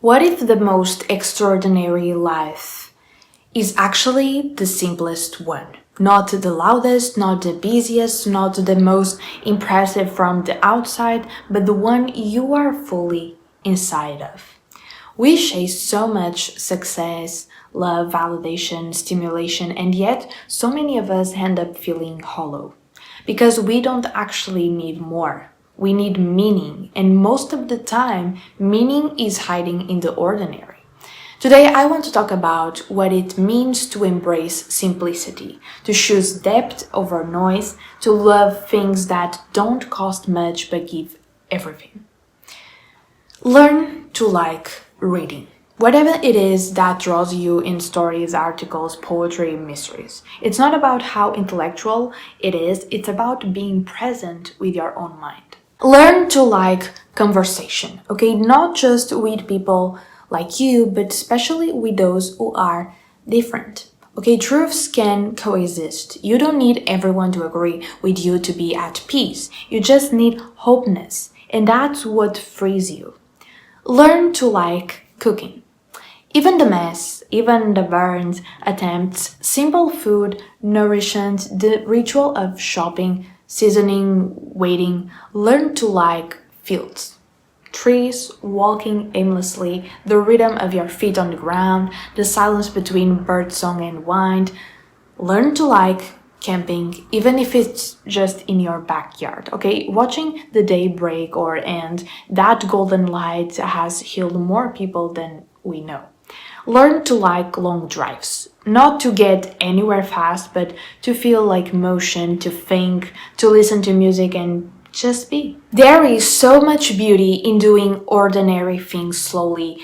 What if the most extraordinary life is actually the simplest one? Not the loudest, not the busiest, not the most impressive from the outside, but the one you are fully inside of. We chase so much success, love, validation, stimulation, and yet so many of us end up feeling hollow. Because we don't actually need more. We need meaning, and most of the time, meaning is hiding in the ordinary. Today, I want to talk about what it means to embrace simplicity, to choose depth over noise, to love things that don't cost much but give everything. Learn to like reading. Whatever it is that draws you in stories, articles, poetry, mysteries. It's not about how intellectual it is, it's about being present with your own mind. Learn to like conversation, okay? Not just with people like you, but especially with those who are different. Okay, truths can coexist. You don't need everyone to agree with you to be at peace. You just need openness, and that's what frees you. Learn to like cooking. Even the mess, even the burns, attempts, simple food, nourishment, the ritual of shopping, seasoning, waiting, learn to like fields. Trees, walking aimlessly, the rhythm of your feet on the ground, the silence between birdsong and wind. Learn to like camping, even if it's just in your backyard, okay? Watching the day break or end, that golden light has healed more people than we know. Learn to like long drives, not to get anywhere fast, but to feel like motion, to think, to listen to music and just be. There is so much beauty in doing ordinary things slowly.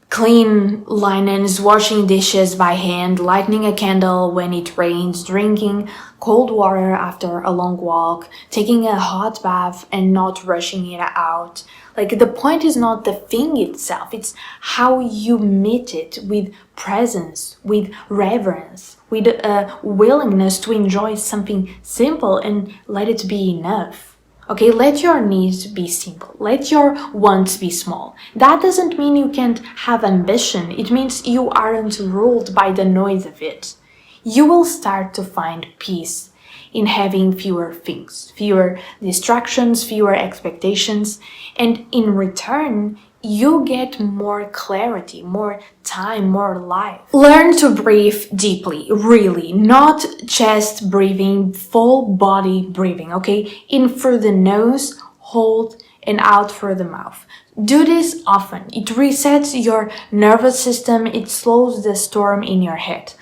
Clean linens, washing dishes by hand, lighting a candle when it rains, drinking cold water after a long walk, taking a hot bath and not rushing it out. Like, the point is not the thing itself, it's how you meet it with presence, with reverence, with a willingness to enjoy something simple and let it be enough. Okay, let your needs be simple. Let your wants be small. That doesn't mean you can't have ambition. It means you aren't ruled by the noise of it. You will start to find peace in having fewer things, fewer distractions, fewer expectations, and in return, you get more clarity, more time, more life. Learn to breathe deeply, really, not chest breathing, full body breathing, okay? In through the nose, hold, and out through the mouth. Do this often. It resets your nervous system, it slows the storm in your head.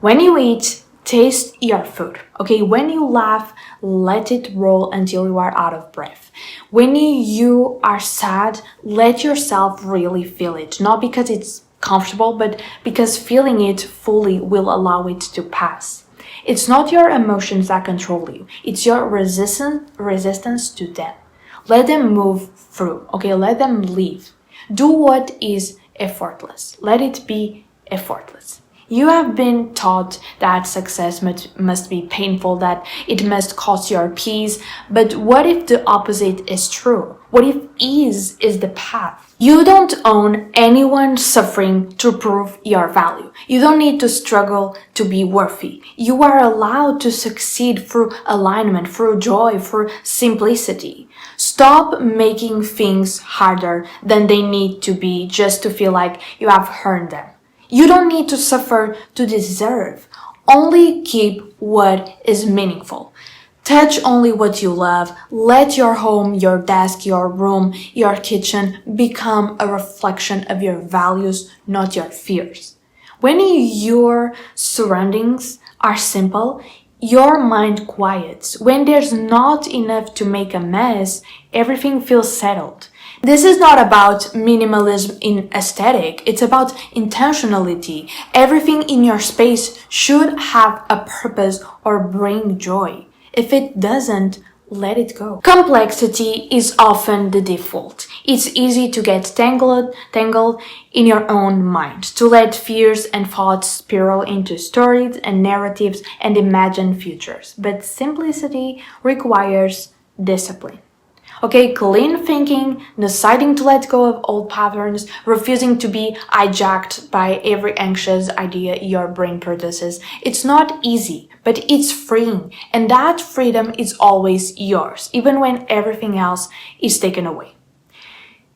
When you eat, taste your food, okay? When you laugh, let it roll until you are out of breath. When you are sad, let yourself really feel it. Not because it's comfortable, but because feeling it fully will allow it to pass. It's not your emotions that control you. It's your resistance to them. Let them move through, okay? Let them leave. Do what is effortless. Let it be effortless. You have been taught that success must be painful, that it must cost your peace. But what if the opposite is true? What if ease is the path? You don't own anyone suffering to prove your value. You don't need to struggle to be worthy. You are allowed to succeed through alignment, through joy, through simplicity. Stop making things harder than they need to be just to feel like you have earned them. You don't need to suffer to deserve. Only keep what is meaningful. Touch only what you love. Let your home, your desk, your room, your kitchen become a reflection of your values, not your fears. When your surroundings are simple, your mind quiets. When there's not enough to make a mess, everything feels settled. This is not about minimalism in aesthetic, it's about intentionality. Everything in your space should have a purpose or bring joy. If it doesn't, let it go. Complexity is often the default. It's easy to get tangled in your own mind, to let fears and thoughts spiral into stories and narratives and imagine futures. But simplicity requires discipline. Okay, clean thinking, deciding to let go of old patterns, refusing to be hijacked by every anxious idea your brain produces. It's not easy, but it's freeing. And that freedom is always yours, even when everything else is taken away.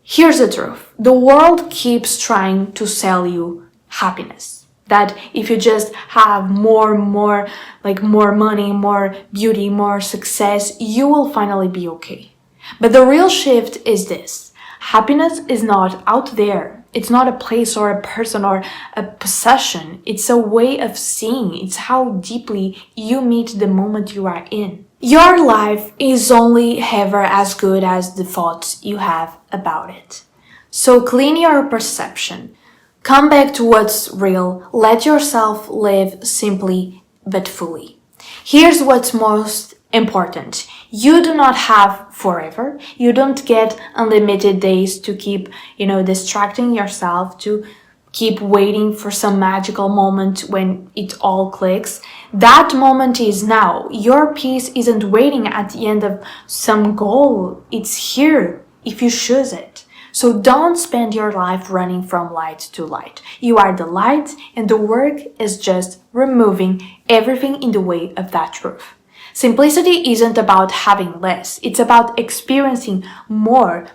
Here's the truth. The world keeps trying to sell you happiness. That if you just have more money, more beauty, more success, you will finally be okay. But the real shift is this. Happiness is not out there. It's not a place or a person or a possession. It's a way of seeing. It's how deeply you meet the moment you are in. Your life is only ever as good as the thoughts you have about it. So clean your perception. Come back to what's real. Let yourself live simply but fully. Here's what's most important. You do not have forever. You don't get unlimited days to keep, distracting yourself, to keep waiting for some magical moment when it all clicks. That moment is now. Your peace isn't waiting at the end of some goal. It's here if you choose it. So don't spend your life running from light to light. You are the light, and the work is just removing everything in the way of that truth. Simplicity isn't about having less. It's about experiencing more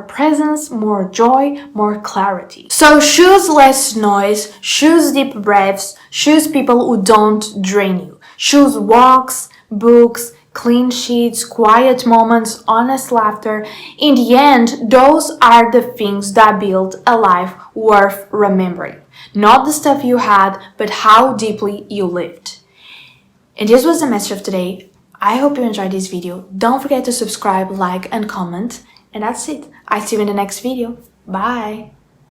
presence, more joy, more clarity. So choose less noise, choose deep breaths, choose people who don't drain you. Choose walks, books, clean sheets, quiet moments, honest laughter. In the end, those are the things that build a life worth remembering. Not the stuff you had, but how deeply you lived. And this was the message of today. I hope you enjoyed this video. Don't forget to subscribe, like, and comment. And that's it. I see you in the next video. Bye!